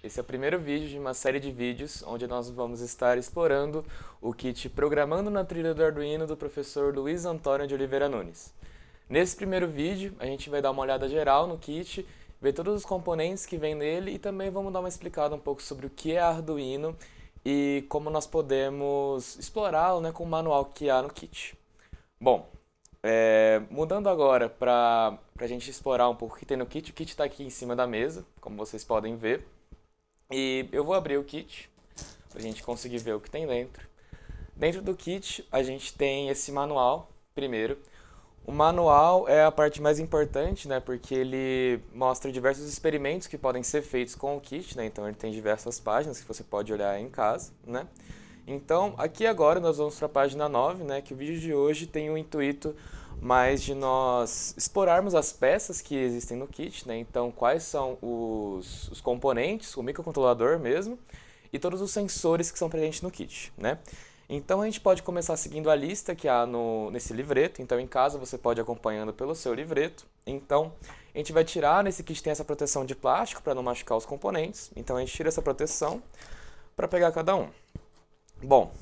Esse é o primeiro vídeo de uma série de vídeos onde nós vamos estar explorando o kit Programando na Trilha do Arduino do professor Luiz Antônio de Oliveira Nunes. Nesse primeiro vídeo, a gente vai dar uma olhada geral no kit, ver todos os componentes que vem nele e também vamos dar uma explicada um pouco sobre o que é Arduino e como nós podemos explorá-lo, né, com o manual que há no kit. Bom, mudando agora para a gente explorar um pouco o que tem no kit, o kit está aqui em cima da mesa, como vocês podem ver. E eu vou abrir o kit para a gente conseguir ver o que tem dentro. Dentro do kit a gente tem esse manual, primeiro. O manual é a parte mais importante, né, porque ele mostra diversos experimentos que podem ser feitos com o kit, né, então ele tem diversas páginas que você pode olhar em casa, né. Então, aqui agora nós vamos para a página 9, né, que o vídeo de hoje tem o intuito mais de nós explorarmos as peças que existem no kit, né, então quais são os componentes, o microcontrolador mesmo, e todos os sensores que são presentes no kit, né. Então a gente pode começar seguindo a lista que há nesse livreto, então em casa você pode ir acompanhando pelo seu livreto. Então a gente vai tirar, nesse kit tem essa proteção de plástico para não machucar os componentes, então a gente tira essa proteção para pegar cada um. Bom,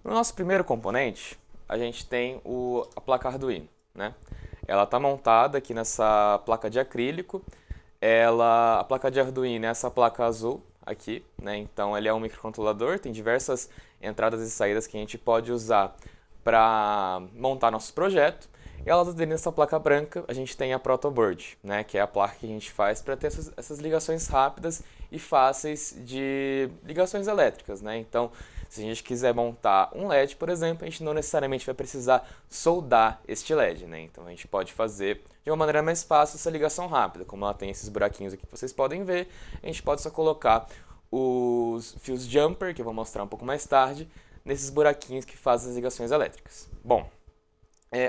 no nosso primeiro componente, a gente tem a placa Arduino, né? Ela está montada aqui nessa placa de acrílico. A placa de Arduino é essa placa azul aqui, né? Então ele é um microcontrolador, tem diversas entradas e saídas que a gente pode usar para montar nosso projeto. E ela está dentro dessa placa branca, a gente tem a protoboard, né? Que é a placa que a gente faz para ter essas ligações rápidas e fáceis de ligações elétricas, né? Então, se a gente quiser montar um LED, por exemplo, a gente não necessariamente vai precisar soldar este LED, né? Então a gente pode fazer de uma maneira mais fácil essa ligação rápida. Como ela tem esses buraquinhos aqui que vocês podem ver, a gente pode só colocar os fios jumper, que eu vou mostrar um pouco mais tarde, nesses buraquinhos que fazem as ligações elétricas. Bom,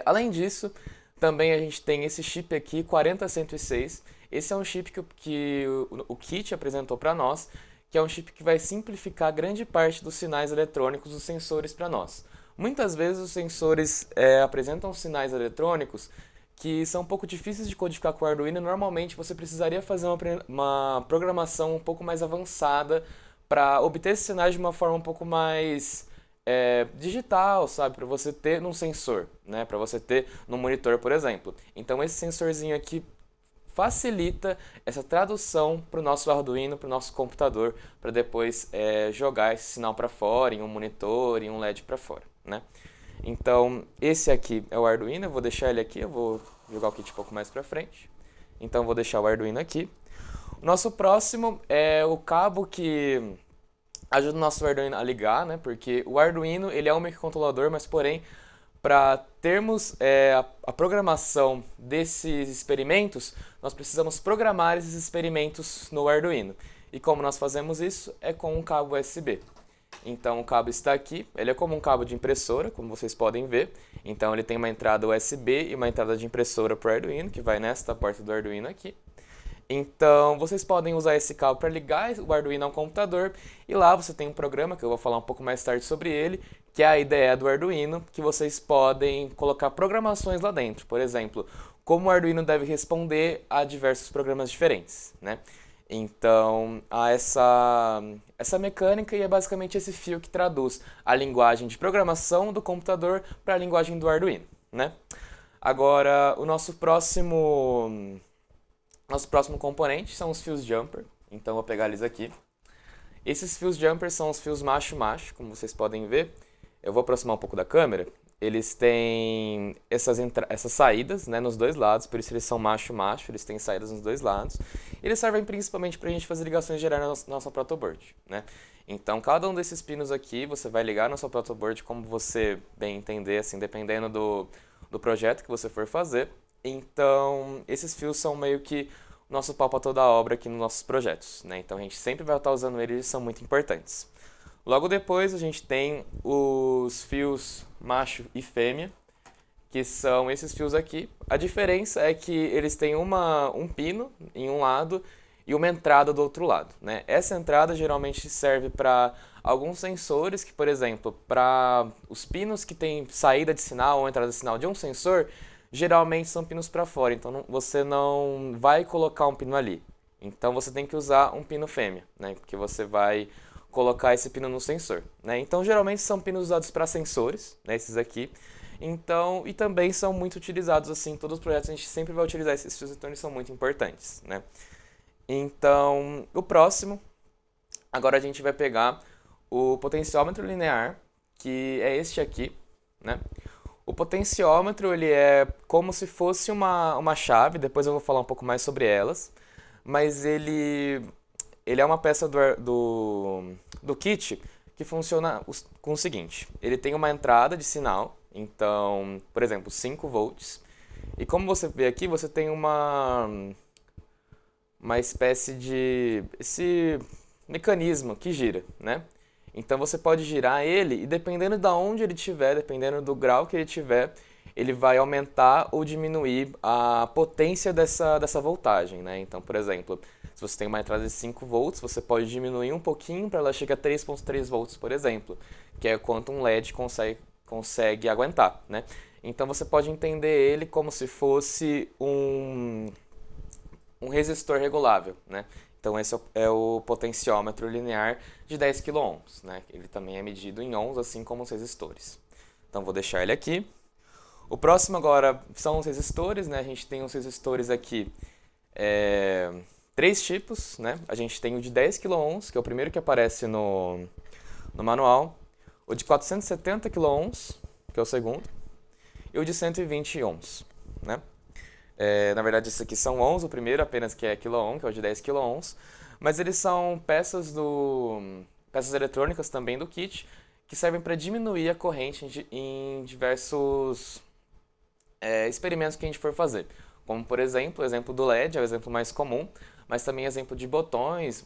além disso, também a gente tem esse chip aqui, 40106. Esse é um chip que o kit apresentou para nós, que é um chip que vai simplificar grande parte dos sinais eletrônicos dos sensores para nós. Muitas vezes os sensores apresentam sinais eletrônicos que são um pouco difíceis de codificar com o Arduino. Normalmente você precisaria fazer uma programação um pouco mais avançada para obter esses sinais de uma forma um pouco mais digital, sabe? Para você ter num sensor, né? Para você ter num monitor, por exemplo. Então esse sensorzinho aqui facilita essa tradução para o nosso Arduino, para o nosso computador, para depois jogar esse sinal para fora, em um monitor, em um LED para fora, né? Então, esse aqui é o Arduino, eu vou deixar ele aqui, eu vou jogar o kit um pouco mais para frente. Então, eu vou deixar o Arduino aqui. O nosso próximo é o cabo que ajuda o nosso Arduino a ligar, né? Porque o Arduino, ele é um microcontrolador, mas porém, para termos a programação desses experimentos, nós precisamos programar esses experimentos no Arduino. E como nós fazemos isso? É com um cabo USB. Então o cabo está aqui, ele é como um cabo de impressora, como vocês podem ver. Então ele tem uma entrada USB e uma entrada de impressora para o Arduino, que vai nesta porta do Arduino aqui. Então, vocês podem usar esse cabo para ligar o Arduino ao computador e lá você tem um programa, que eu vou falar um pouco mais tarde sobre ele, que é a IDE do Arduino, que vocês podem colocar programações lá dentro. Por exemplo, como o Arduino deve responder a diversos programas diferentes, né? Então, há essa mecânica e é basicamente esse fio que traduz a linguagem de programação do computador para a linguagem do Arduino, né? Agora, o nosso próximo componente são os fios jumper, então vou pegar eles aqui. Esses fios jumper são os fios macho-macho, como vocês podem ver. Eu vou aproximar um pouco da câmera. Eles têm essas saídas, né, nos dois lados, por isso eles são macho-macho, eles têm saídas nos dois lados. Eles servem principalmente para a gente fazer ligações gerais na nossa protoboard, né? Então, cada um desses pinos aqui, você vai ligar na sua protoboard como você bem entender, assim, dependendo do projeto que você for fazer. Então, esses fios são meio que o nosso pau para toda a obra aqui nos nossos projetos, né? Então, a gente sempre vai estar usando eles, eles são muito importantes. Logo depois, a gente tem os fios macho e fêmea, que são esses fios aqui. A diferença é que eles têm um pino em um lado e uma entrada do outro lado, né? Essa entrada geralmente serve para alguns sensores que, por exemplo, para os pinos que têm saída de sinal ou entrada de sinal de um sensor, geralmente são pinos para fora, então você não vai colocar um pino ali. Então você tem que usar um pino fêmea, né? Porque você vai colocar esse pino no sensor, né? Então geralmente são pinos usados para sensores, né? Esses aqui. Então, e também são muito utilizados assim, em todos os projetos a gente sempre vai utilizar esses fios, então eles são muito importantes, né? Então, o próximo, agora a gente vai pegar o potenciômetro linear, que é este aqui, né? O potenciômetro, ele é como se fosse uma chave, depois eu vou falar um pouco mais sobre elas, mas ele é uma peça do kit que funciona com o seguinte, ele tem uma entrada de sinal, então, por exemplo, 5 volts, e como você vê aqui, você tem uma espécie de esse mecanismo que gira, né? Então você pode girar ele e dependendo de onde ele estiver, dependendo do grau que ele tiver, ele vai aumentar ou diminuir a potência dessa voltagem, né? Então, por exemplo, se você tem uma entrada de 5 volts, você pode diminuir um pouquinho para ela chegar a 3,3 volts, por exemplo, que é quanto um LED consegue aguentar, né? Então você pode entender ele como se fosse um resistor regulável, né? Então esse é o potenciômetro linear de 10 kΩ, né? Ele também é medido em ohms, assim como os resistores. Então vou deixar ele aqui. O próximo agora são os resistores, né? A gente tem os resistores aqui, 3 tipos, né? A gente tem o de 10 kΩ, que é o primeiro que aparece no manual, o de 470 kΩ, que é o segundo, e o de 120 ohms, né? Na verdade, esse aqui são ohms, o primeiro apenas que é quiloohm, que é o de 10 kΩ, mas eles são peças eletrônicas também do kit, que servem para diminuir a corrente em diversos experimentos que a gente for fazer. Como, por exemplo, o exemplo do LED é o exemplo mais comum, mas também exemplo de botões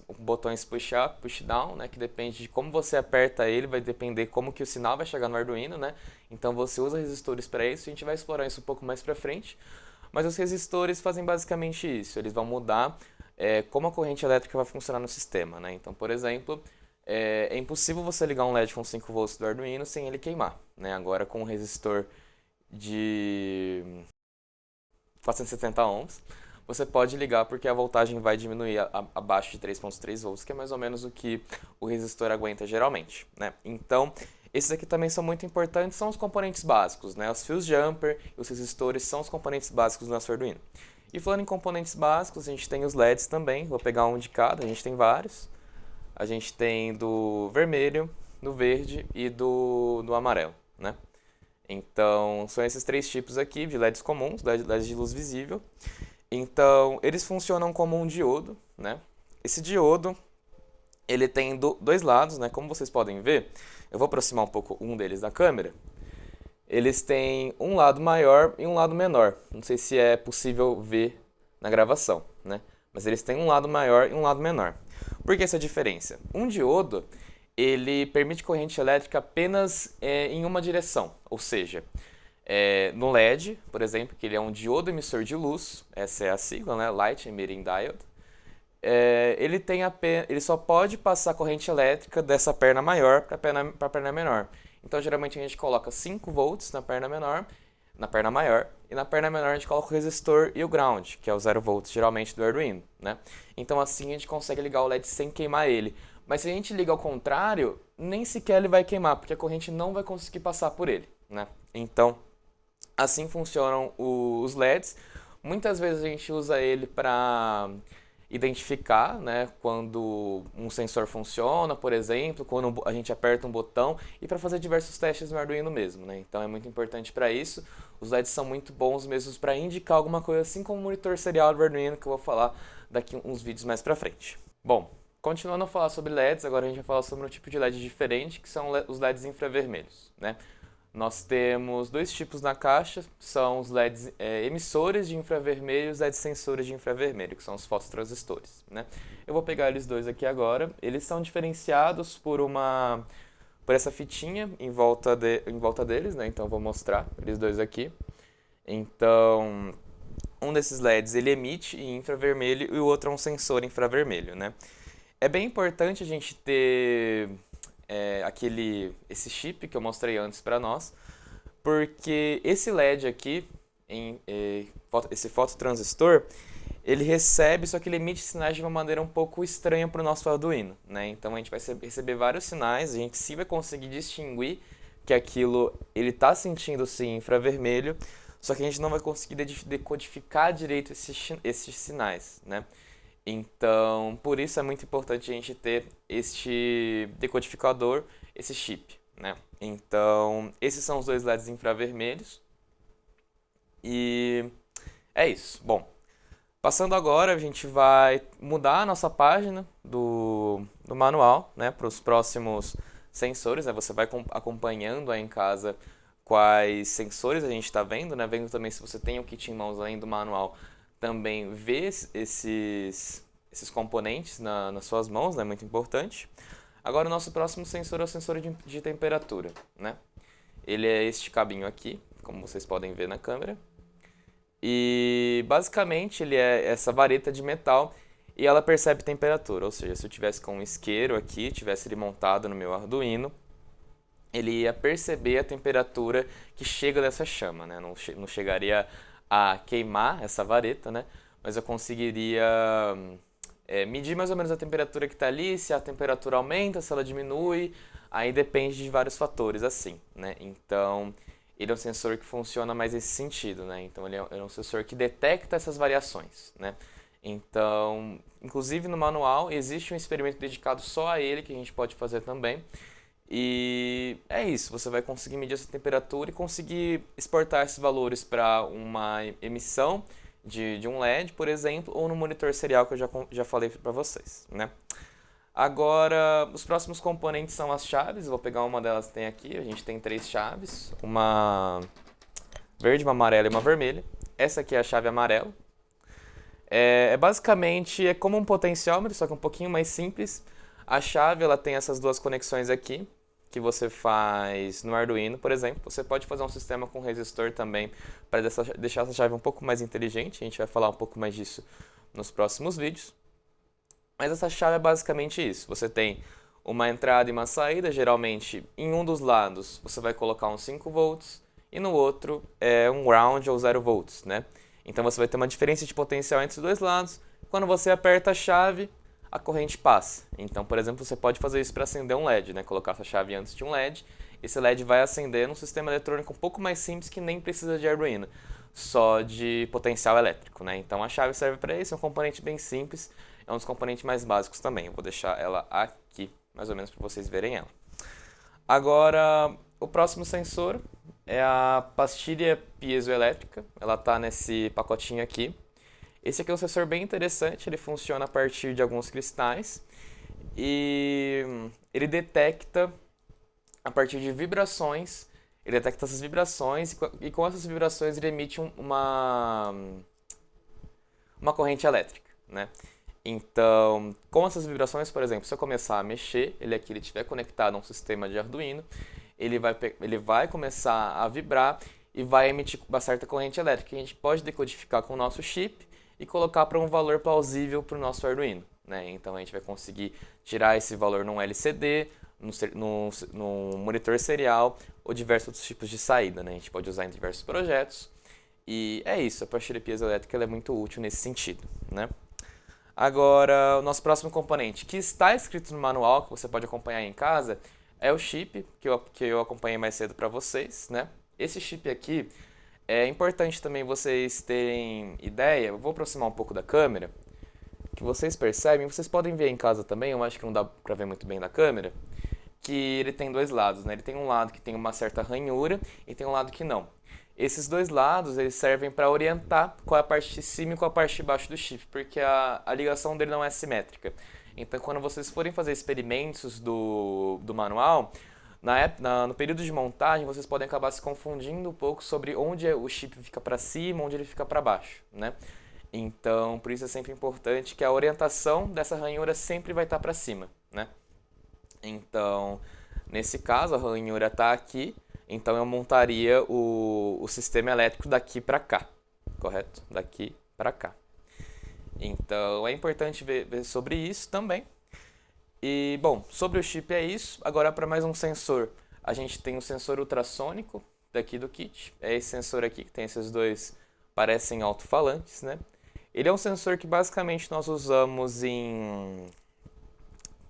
push up, push down, né, que depende de como você aperta ele, vai depender como que o sinal vai chegar no Arduino, né? Então você usa resistores para isso, a gente vai explorar isso um pouco mais para frente. Mas os resistores fazem basicamente isso, eles vão mudar como a corrente elétrica vai funcionar no sistema, né? Então, por exemplo, é impossível você ligar um LED com 5 volts do Arduino sem ele queimar, né? Agora com um resistor de 470 ohms, você pode ligar porque a voltagem vai diminuir abaixo de 3,3 volts, que é mais ou menos o que o resistor aguenta geralmente, né? Então, esses aqui também são muito importantes, são os componentes básicos, né? Os fios jumper e os resistores são os componentes básicos do nosso Arduino. E falando em componentes básicos, a gente tem os LEDs também, vou pegar um de cada, a gente tem vários. A gente tem do vermelho, do verde e do amarelo, né? Então, são esses 3 tipos aqui de LEDs comuns, LEDs de luz visível. Então, eles funcionam como um diodo, né? Esse diodo, ele tem 2 lados, né? Como vocês podem ver, eu vou aproximar um pouco um deles da câmera. Eles têm um lado maior e um lado menor. Não sei se é possível ver na gravação, né? Mas eles têm um lado maior e um lado menor. Por que essa diferença? Um diodo, ele permite corrente elétrica apenas em uma direção. Ou seja, no LED, por exemplo, que ele é um diodo emissor de luz, essa é a sigla, né? Light Emitting Diode. Ele só pode passar corrente elétrica dessa perna maior para a perna menor. Então, geralmente a gente coloca 5 volts na perna maior, e na perna menor a gente coloca o resistor e o ground, que é o 0 volts, geralmente do Arduino, né? Então, assim a gente consegue ligar o LED sem queimar ele. Mas se a gente liga ao contrário, nem sequer ele vai queimar, porque a corrente não vai conseguir passar por ele, né? Então, assim funcionam os LEDs. Muitas vezes a gente usa ele para identificar, né, quando um sensor funciona, por exemplo, quando a gente aperta um botão e para fazer diversos testes no Arduino mesmo, né? Então é muito importante para isso. Os LEDs são muito bons mesmo para indicar alguma coisa, assim como o monitor serial do Arduino, que eu vou falar daqui uns vídeos mais para frente. Bom, continuando a falar sobre LEDs, agora a gente vai falar sobre um tipo de LED diferente, que são os LEDs infravermelhos, né? Nós temos 2 tipos na caixa, são os LEDs emissores de infravermelho e os LEDs sensores de infravermelho, que são os fototransistores, né? Eu vou pegar eles 2 aqui agora. Eles são diferenciados por essa fitinha em volta deles, né? Então eu vou mostrar eles 2 aqui. Então, um desses LEDs ele emite em infravermelho e o outro é um sensor infravermelho, né? É bem importante a gente ter esse chip que eu mostrei antes para nós, porque esse LED aqui, esse fototransistor, ele recebe, só que ele emite sinais de uma maneira um pouco estranha para o nosso Arduino, né? Então a gente vai receber vários sinais, a gente sim vai conseguir distinguir que aquilo ele está sentindo sim infravermelho, só que a gente não vai conseguir decodificar direito esses sinais, né? Então, por isso é muito importante a gente ter este decodificador, esse chip, né? Então, esses são os dois LEDs infravermelhos. E é isso. Bom, passando agora, a gente vai mudar a nossa página do manual, né, para os próximos sensores, né? Você vai acompanhando aí em casa quais sensores a gente está vendo, né? Vendo também se você tem o kit em mãos além do manual, também ver esses componentes nas suas mãos, né? Muito importante. Agora o nosso próximo sensor é o sensor de temperatura, né? Ele é este cabinho aqui, como vocês podem ver na câmera. E basicamente ele é essa vareta de metal e ela percebe temperatura, ou seja, se eu tivesse com um isqueiro aqui, tivesse ele montado no meu Arduino, ele ia perceber a temperatura que chega dessa chama, né? Não chegaria a queimar essa vareta, né? Mas eu conseguiria medir mais ou menos a temperatura que está ali, se a temperatura aumenta, se ela diminui, aí depende de vários fatores assim, né? Então, ele é um sensor que funciona mais nesse sentido, né? Então, ele é um sensor que detecta essas variações, né? Então, inclusive no manual, existe um experimento dedicado só a ele, que a gente pode fazer também. E é isso, você vai conseguir medir essa temperatura e conseguir exportar esses valores para uma emissão de um LED, por exemplo, ou no monitor serial que eu já falei para vocês, né? Agora, os próximos componentes são as chaves, vou pegar uma delas que tem aqui, a gente tem 3 chaves, uma verde, uma amarela e uma vermelha. Essa aqui é a chave amarela. Basicamente como um potenciômetro, só que um pouquinho mais simples. A chave ela tem essas duas conexões aqui, que você faz no Arduino, por exemplo. Você pode fazer um sistema com resistor também para deixar essa chave um pouco mais inteligente. A gente vai falar um pouco mais disso nos próximos vídeos. Mas essa chave é basicamente isso. Você tem uma entrada e uma saída. Geralmente, em um dos lados, você vai colocar uns 5 volts e no outro é um ground ou 0 volts, né? Então você vai ter uma diferença de potencial entre os dois lados. Quando você aperta a chave, a corrente passa. Então, por exemplo, você pode fazer isso para acender um LED, né? Colocar essa chave antes de um LED. Esse LED vai acender num sistema eletrônico um pouco mais simples que nem precisa de Arduino, só de potencial elétrico, né? Então a chave serve para isso, é um componente bem simples, é um dos componentes mais básicos também. Eu vou deixar ela aqui, mais ou menos para vocês verem ela. Agora, o próximo sensor é a pastilha piezoelétrica. Ela está nesse pacotinho aqui. Esse aqui é um sensor bem interessante, ele funciona a partir de alguns cristais e ele detecta a partir de vibrações, ele detecta essas vibrações e com essas vibrações ele emite uma corrente elétrica, né? Então, com essas vibrações, por exemplo, se eu começar a mexer, ele estiver conectado a um sistema de Arduino, ele vai começar a vibrar e vai emitir uma certa corrente elétrica que a gente pode decodificar com o nosso chip e colocar para um valor plausível para o nosso Arduino, né? Então a gente vai conseguir tirar esse valor num LCD, num monitor serial ou diversos outros tipos de saída, né? A gente pode usar em diversos projetos. E é isso, a pastilha piezoelétrica ela é muito útil nesse sentido, né? Agora, o nosso próximo componente, que está escrito no manual, que você pode acompanhar em casa, é o chip, que eu acompanhei mais cedo para vocês, né? Esse chip aqui, é importante também vocês terem ideia, eu vou aproximar um pouco da câmera, que vocês percebem, vocês podem ver em casa também, eu acho que não dá para ver muito bem na câmera, que ele tem dois lados, né? Ele tem um lado que tem uma certa ranhura e tem um lado que não. Esses dois lados, eles servem para orientar qual é a parte de cima e qual é a parte de baixo do chip, porque a ligação dele não é simétrica. Então, quando vocês forem fazer experimentos do manual, no período de montagem, vocês podem acabar se confundindo um pouco sobre onde o chip fica para cima, onde ele fica para baixo, né? Então, por isso é sempre importante que a orientação dessa ranhura sempre vai estar para cima, né? Então, nesse caso, a ranhura está aqui, então eu montaria o sistema elétrico daqui para cá, correto? Daqui para cá. Então, é importante ver sobre isso também. E, bom, sobre o chip é isso. Agora, para mais um sensor, a gente tem o sensor ultrassônico daqui do kit. É esse sensor aqui que tem esses dois, parecem alto-falantes, né? Ele é um sensor que basicamente nós usamos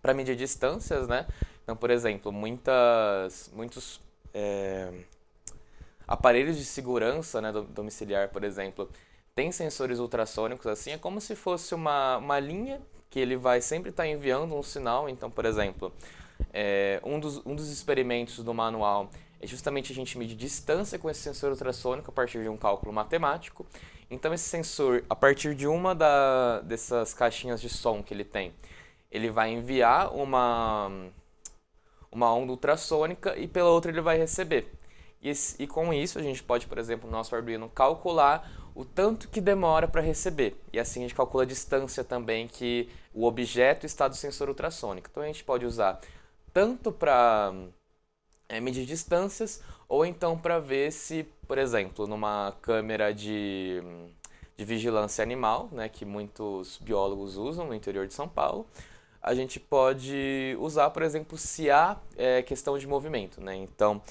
para medir distâncias, né? Então, por exemplo, muitos aparelhos de segurança, né, domiciliar, por exemplo, tem sensores ultrassônicos assim, é como se fosse uma linha que ele vai sempre estar enviando um sinal. Então, por exemplo, um dos experimentos do manual é justamente a gente medir distância com esse sensor ultrassônico a partir de um cálculo matemático. Então, esse sensor, a partir de dessas caixinhas de som que ele tem, ele vai enviar uma onda ultrassônica e pela outra ele vai receber. E com isso a gente pode, por exemplo, no nosso Arduino, calcular o tanto que demora para receber. E assim a gente calcula a distância também que o objeto está do sensor ultrassônico. Então a gente pode usar tanto para medir distâncias, ou então para ver se, por exemplo, numa câmera de vigilância animal, né, que muitos biólogos usam no interior de São Paulo, a gente pode usar, por exemplo, se há questão de movimento, né? Então,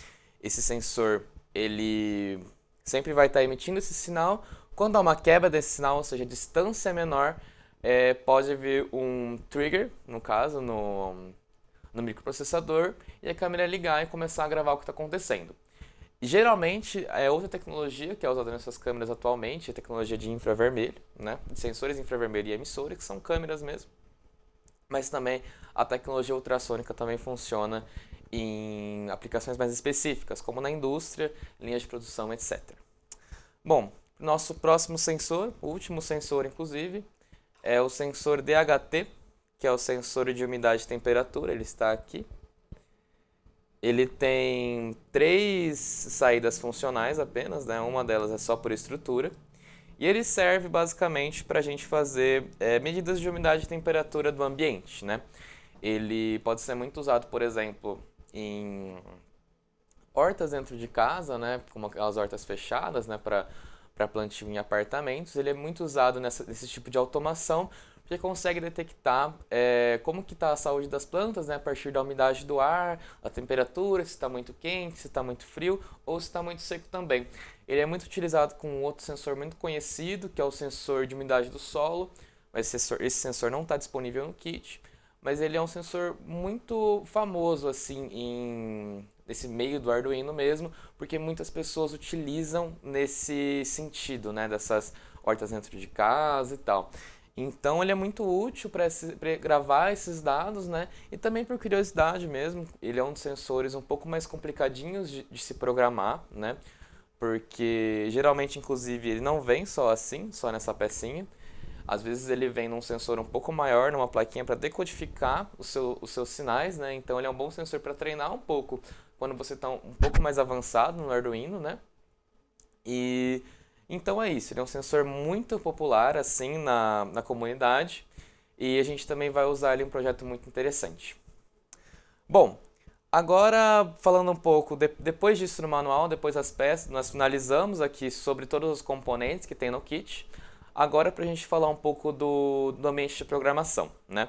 esse sensor, ele sempre vai estar emitindo esse sinal. Quando há uma quebra desse sinal, ou seja, a distância é menor, pode haver um trigger, no caso, no microprocessador, e a câmera ligar e começar a gravar o que está acontecendo. E, geralmente, outra tecnologia que é usada nessas câmeras atualmente é a tecnologia de infravermelho, né? De sensores infravermelho e emissores, que são câmeras mesmo. Mas também a tecnologia ultrassônica também funciona em aplicações mais específicas, como na indústria, linhas de produção, etc. Bom, nosso próximo sensor, o último sensor inclusive, é o sensor DHT, que é o sensor de umidade e temperatura. Ele está aqui. Ele tem 3 saídas funcionais apenas, né? Uma delas é só por estrutura. E ele serve basicamente para a gente fazer medidas de umidade e temperatura do ambiente, né? Ele pode ser muito usado, por exemplo, em hortas dentro de casa, né? Como aquelas hortas fechadas, né? Para plantio em apartamentos. Ele é muito usado nesse tipo de automação, porque consegue detectar como que está a saúde das plantas, né? A partir da umidade do ar, a temperatura, se está muito quente, se está muito frio ou se está muito seco também. Ele é muito utilizado com outro sensor muito conhecido, que é o sensor de umidade do solo, mas esse sensor não está disponível no kit, mas ele é um sensor muito famoso assim nesse meio do Arduino mesmo, porque muitas pessoas utilizam nesse sentido, né, dessas hortas dentro de casa e tal. Então ele é muito útil para gravar esses dados, né? E também por curiosidade mesmo, ele é um dos sensores um pouco mais complicadinhos de se programar, né? Porque geralmente, inclusive, ele não vem só assim, só nessa pecinha. Às vezes ele vem num sensor um pouco maior, numa plaquinha para decodificar os seus sinais, né? Então ele é um bom sensor para treinar um pouco quando você está um pouco mais avançado no Arduino, né? E então é isso, ele é um sensor muito popular assim na comunidade, e a gente também vai usar ele em um projeto muito interessante. Bom, agora falando um pouco, depois disso no manual, depois das peças, nós finalizamos aqui sobre todos os componentes que tem no kit. Agora para a gente falar um pouco do ambiente de programação, né?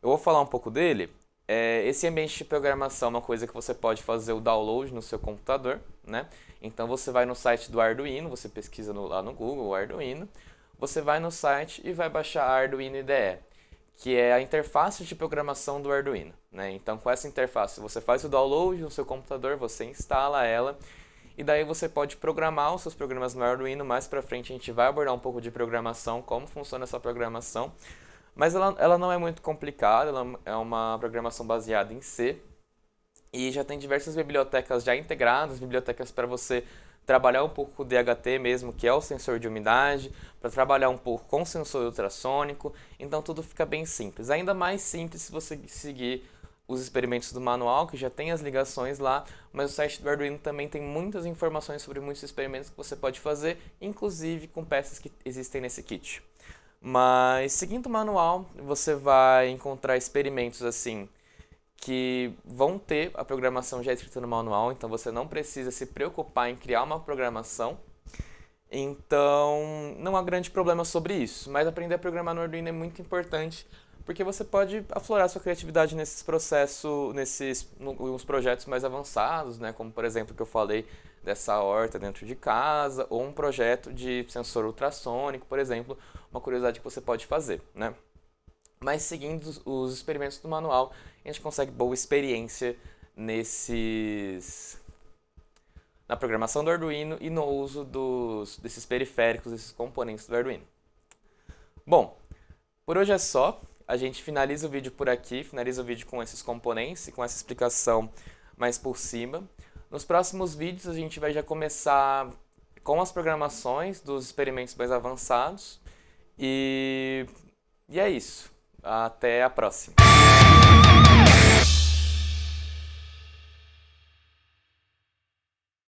Eu vou falar um pouco dele. Esse ambiente de programação é uma coisa que você pode fazer o download no seu computador, né? Então você vai no site do Arduino, você pesquisa lá no Google Arduino, você vai no site e vai baixar a Arduino IDE, que é a interface de programação do Arduino, né? Então com essa interface você faz o download no seu computador, você instala ela, e daí você pode programar os seus programas no Arduino. Mais pra frente a gente vai abordar um pouco de programação, como funciona essa programação. Mas ela não é muito complicada, ela é uma programação baseada em C. E já tem diversas bibliotecas já integradas, bibliotecas para você trabalhar um pouco com o DHT mesmo, que é o sensor de umidade, para trabalhar um pouco com o sensor ultrassônico. Então tudo fica bem simples. Ainda mais simples se você seguir os experimentos do manual, que já tem as ligações lá, mas o site do Arduino também tem muitas informações sobre muitos experimentos que você pode fazer, inclusive com peças que existem nesse kit. Mas seguindo o manual, você vai encontrar experimentos assim que vão ter a programação já escrita no manual, então você não precisa se preocupar em criar uma programação. Então não há grande problema sobre isso, mas aprender a programar no Arduino é muito importante, porque você pode aflorar sua criatividade nesses processos, nos projetos mais avançados, né? Como por exemplo que eu falei dessa horta dentro de casa, ou um projeto de sensor ultrassônico, por exemplo, uma curiosidade que você pode fazer, né? Mas seguindo os experimentos do manual, a gente consegue boa experiência na programação do Arduino e no uso desses periféricos, desses componentes do Arduino. Bom, por hoje é só. A gente finaliza o vídeo por aqui, finaliza o vídeo com esses componentes e com essa explicação mais por cima. Nos próximos vídeos a gente vai já começar com as programações dos experimentos mais avançados. E é isso. Até a próxima.